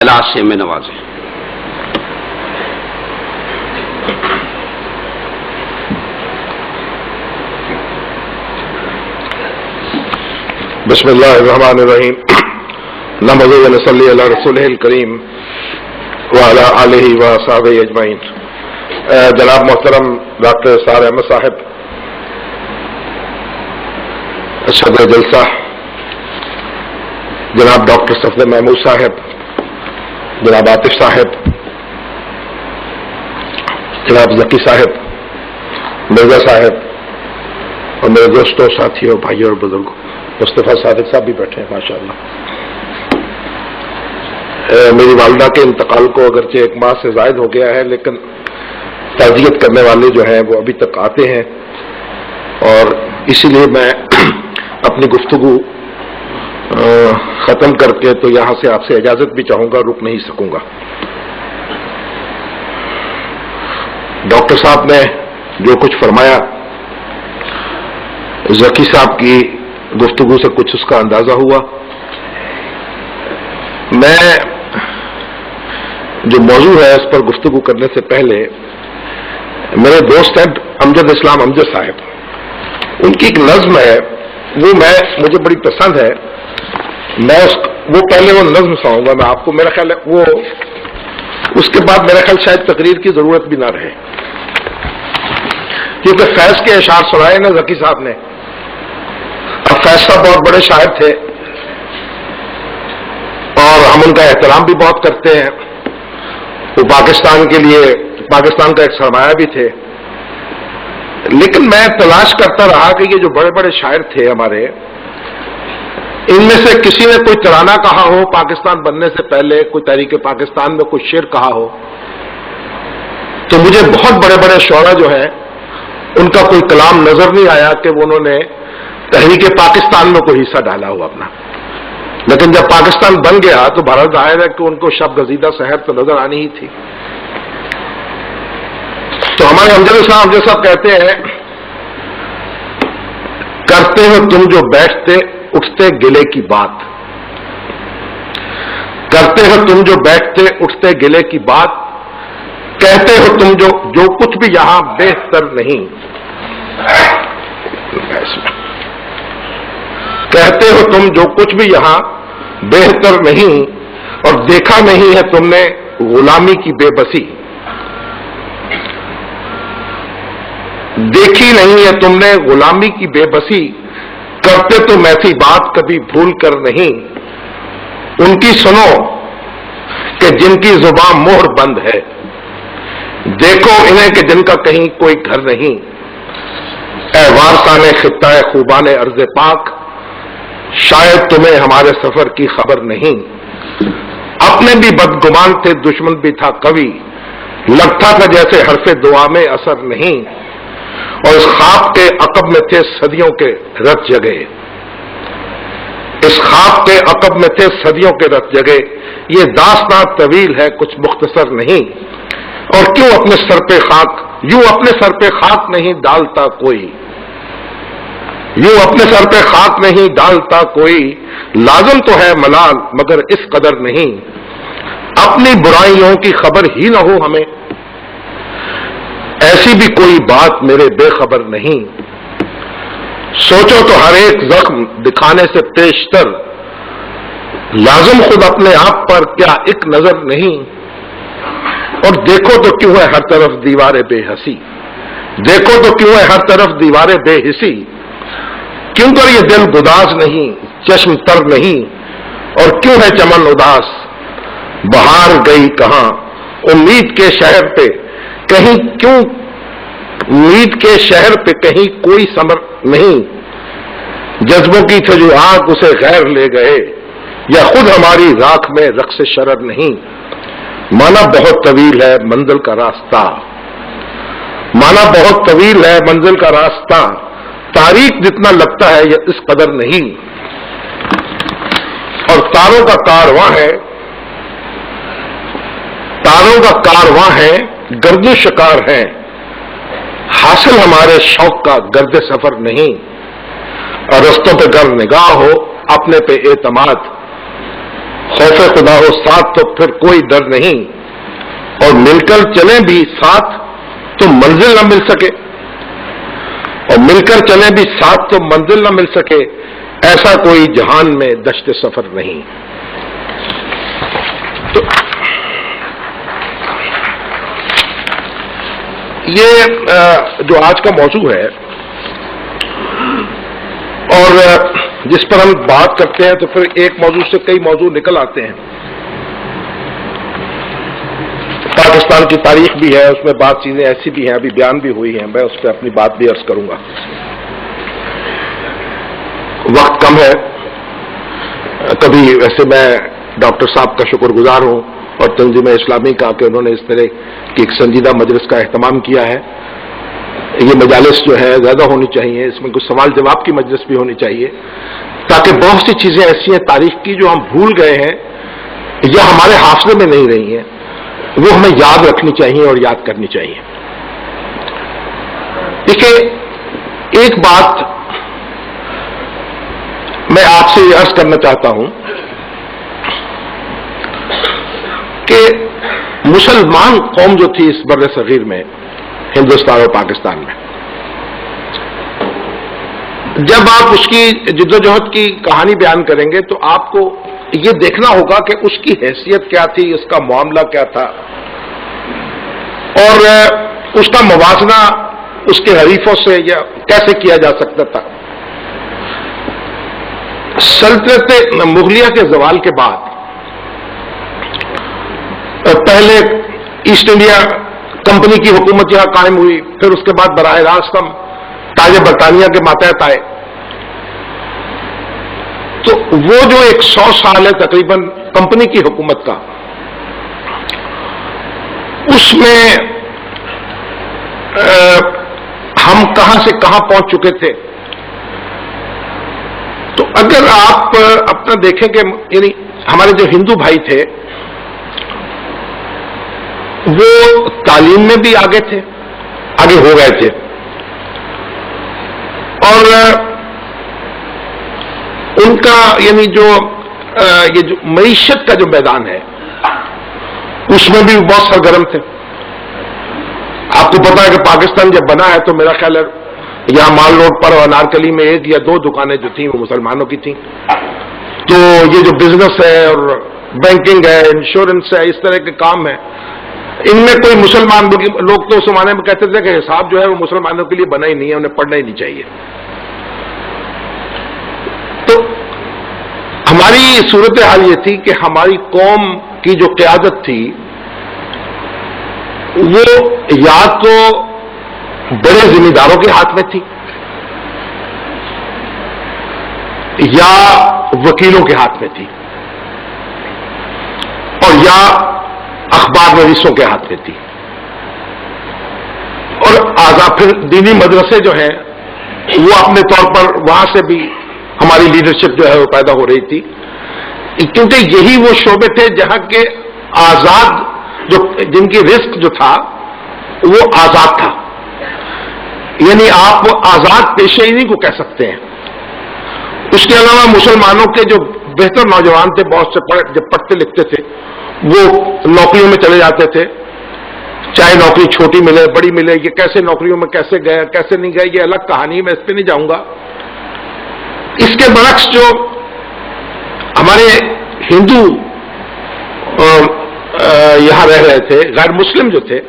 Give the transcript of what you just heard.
علاج سے میں نوازیں۔ بسم اللہ الرحمن الرحیم۔ نحمدہ و نصلی علی رسولہ الکریم وعلی آلہ وصحبہ اجمعین۔ جناب محترم ڈاکٹر سار احمد صاحب، صدر جلسہ جناب ڈاکٹر صفدر محمود صاحب، جناب عاطف صاحب، جناب ذکی صاحب، مرزا صاحب، اور میرے دوستوں، ساتھیوں، بھائیوں اور بزرگوں، مصطفیٰ صادق صاحب بھی بیٹھے ہیں ماشاءاللہ۔ میری والدہ کے انتقال کو اگرچہ 1 ماہ سے زائد ہو گیا ہے، لیکن تعزیت کرنے والے جو ہیں وہ ابھی تک آتے ہیں، اور اسی لیے میں اپنی گفتگو ختم کر کے تو یہاں سے آپ سے اجازت بھی چاہوں گا، رک نہیں سکوں گا۔ ڈاکٹر صاحب نے جو کچھ فرمایا، ذکی صاحب کی گفتگو سے کچھ اس کا اندازہ ہوا۔ میں جو موضوع ہے اس پر گفتگو کرنے سے پہلے، میرے دوست ہیں امجد اسلام امجد صاحب، ان کی ایک نظم ہے، وہ مجھے بڑی پسند ہے، وہ پہلے وہ نظم سناؤں گا میں آپ کو۔ میرا خیال ہے وہ اس کے بعد میرا خیال شاید تقریر کی ضرورت بھی نہ رہے، کیونکہ فیض کے اشعار سنائے نا ذکی صاحب نے۔ اب فیض صاحب بہت بڑے شاعر تھے اور ہم ان کا احترام بھی بہت کرتے ہیں، وہ پاکستان کے لیے پاکستان کا ایک سرمایہ بھی تھے، لیکن میں تلاش کرتا رہا کہ یہ جو بڑے بڑے شاعر تھے ہمارے، ان میں سے کسی نے کوئی ترانہ کہا ہو پاکستان بننے سے پہلے، کوئی تحریک پاکستان میں کوئی شعر کہا ہو، تو مجھے بہت بڑے بڑے شعراء جو ہیں ان کا کوئی کلام نظر نہیں آیا کہ انہوں نے تحریک پاکستان میں کوئی حصہ ڈالا ہو اپنا۔ لیکن جب پاکستان بن گیا تو بھارت ظاہر ہے کہ ان کو شب گزیدہ شہر تو نظر آنی ہی تھی۔ تو ہمارے امجد صاحب کہتے ہیں، کرتے ہو تم جو بیٹھتے اٹھتے گلے کی بات، کرتے ہو تم جو بیٹھتے اٹھتے گلے کی بات، کہتے ہو تم جو کچھ بھی یہاں بہتر نہیں، کہتے ہو تم جو کچھ بھی یہاں بہتر نہیں، اور دیکھا نہیں ہے تم نے غلامی کی بے بسی، دیکھی نہیں ہے تم نے غلامی کی بے بسی، کرتے تم ایسی بات کبھی بھول کر نہیں، ان کی سنو کہ جن کی زبان مہر بند ہے، دیکھو انہیں کہ جن کا کہیں کوئی گھر نہیں، اے وارثان خطہ خوبان ارض پاک، شاید تمہیں ہمارے سفر کی خبر نہیں، اپنے بھی بدگمان تھے دشمن بھی تھا قوی، لگتا تھا جیسے حرف دعا میں اثر نہیں، اور اس خواب کے عقب میں تھے صدیوں کے رت جگے، اس خواب کے عقب میں تھے صدیوں کے رت جگے، یہ داستان طویل ہے کچھ مختصر نہیں، اور کیوں اپنے سر پہ خاک، یوں اپنے سر پہ خاک نہیں ڈالتا کوئی، یوں اپنے سر پہ خاک نہیں ڈالتا کوئی، لازم تو ہے ملال مگر اس قدر نہیں، اپنی برائیوں کی خبر ہی نہ ہو ہمیں، ایسی بھی کوئی بات میرے بے خبر نہیں، سوچو تو ہر ایک زخم دکھانے سے پیشتر، لازم خود اپنے آپ پر کیا ایک نظر نہیں، اور دیکھو تو کیوں ہے ہر طرف دیواریں بے حسی، دیکھو تو کیوں ہے ہر طرف دیواریں بے حسی، کیوں کر یہ دل گداز نہیں چشم تر نہیں، اور کیوں ہے چمن اداس، بہار گئی کہاں امید کے شہر پہ کہیں، کیوں امید کے شہر پہ کہیں کوئی ثمر نہیں، جذبوں کی تھے جو آگ اسے غیر لے گئے، یا خود ہماری راکھ میں رقص شرر نہیں، مانا بہت طویل ہے منزل کا راستہ، مانا بہت طویل ہے منزل کا راستہ، تاریخ جتنا لگتا ہے یہ اس قدر نہیں، اور تاروں کا کارواں ہے، تاروں کا کارواں ہے گرد و شکار ہے، حاصل ہمارے شوق کا گرد سفر نہیں، اور رستوں پہ گر نگاہ ہو اپنے پہ اعتماد، خوف خدا ہو ساتھ تو پھر کوئی ڈر نہیں، اور مل کر چلیں بھی ساتھ تو منزل نہ مل سکے، اور مل کر چلیں بھی ساتھ تو منزل نہ مل سکے، ایسا کوئی جہان میں دشت سفر نہیں۔ تو یہ جو آج کا موضوع ہے اور جس پر ہم بات کرتے ہیں تو پھر ایک موضوع سے کئی موضوع نکل آتے ہیں۔ پاکستان کی تاریخ بھی ہے، اس میں بعض چیزیں ایسی بھی ہیں، ابھی بیان بھی ہوئی ہیں، میں اس پہ اپنی بات بھی عرض کروں گا۔ وقت کم ہے، کبھی ویسے میں ڈاکٹر صاحب کا شکر گزار ہوں اور تنظیم اسلامی کا کہ انہوں نے اس طرح کی ایک سنجیدہ مجلس کا اہتمام کیا ہے۔ یہ مجالس جو ہے زیادہ ہونی چاہیے، اس میں کچھ سوال جواب کی مجلس بھی ہونی چاہیے، تاکہ بہت سی چیزیں ایسی ہیں تاریخ کی جو ہم بھول گئے ہیں یا ہمارے حافظے میں نہیں رہی ہیں، وہ ہمیں یاد رکھنی چاہیے اور یاد کرنی چاہیے۔ دیکھیے، ایک بات میں آپ سے یہ عرض کرنا چاہتا ہوں کہ مسلمان قوم جو تھی اس بر صغیر میں، ہندوستان اور پاکستان میں، جب آپ اس کی جدوجہد کی کہانی بیان کریں گے تو آپ کو یہ دیکھنا ہوگا کہ اس کی حیثیت کیا تھی، اس کا معاملہ کیا تھا، اور اس کا موازنہ اس کے حریفوں سے یا کیسے کیا جا سکتا تھا۔ سلطنت مغلیہ کے زوال کے بعد پہلے ایسٹ انڈیا کمپنی کی حکومت یہاں قائم ہوئی، پھر اس کے بعد براہ راست ہم تاج برطانیہ کے ماتحت آئے، تو وہ جو 100 سال ہے تقریباً کمپنی کی حکومت کا، اس میں ہم کہاں سے کہاں پہنچ چکے تھے۔ تو اگر آپ اپنا دیکھیں کہ یعنی ہمارے جو ہندو بھائی تھے وہ تعلیم میں بھی آگے تھے، آگے ہو گئے تھے، اور ان کا یعنی یہ جو معیشت کا جو میدان ہے اس میں بھی بہت سرگرم تھے۔ آپ کو پتا ہے کہ پاکستان جب بنا ہے تو میرا خیال ہے یہاں مال روڈ پر اور انارکلی میں 1 یا 2 دکانیں جو تھیں وہ مسلمانوں کی تھیں۔ تو یہ جو بزنس ہے اور بینکنگ ہے، انشورنس ہے، اس طرح کے کام ہیں، ان میں کوئی مسلمان لوگ تو اس زمانے میں کہتے تھے کہ حساب جو ہے وہ مسلمانوں کے لیے بنا ہی نہیں ہے، انہیں پڑھنا ہی نہیں چاہیے۔ تو ہماری صورتحال یہ تھی کہ ہماری قوم کی جو قیادت تھی وہ یا تو بڑے ذمہ داروں کے ہاتھ میں تھی یا وکیلوں کے ہاتھ میں تھی، اور یا اخبار نویسوں کے ہاتھ میں تھی، اور آزاد پھر دینی مدرسے جو ہیں وہ اپنے طور پر وہاں سے بھی ہماری لیڈرشپ جو ہے وہ پیدا ہو رہی تھی، کیونکہ یہی وہ شعبے تھے جہاں کے آزاد جن کی رزق جو تھا وہ آزاد تھا، یعنی آپ آزاد پیشے انہی کو کہہ سکتے ہیں۔ اس کے علاوہ مسلمانوں کے جو بہتر نوجوان تھے، بہت سے جب پڑھتے لکھتے تھے وہ نوکریوں میں چلے جاتے تھے، چاہے نوکری چھوٹی ملے بڑی ملے، یہ کیسے نوکریوں میں کیسے گئے کیسے نہیں گئے یہ الگ کہانی ہے، میں اس پہ نہیں جاؤں گا۔ اس کے برعکس جو ہمارے ہندو یہاں رہ رہے تھے، غیر مسلم جو تھے،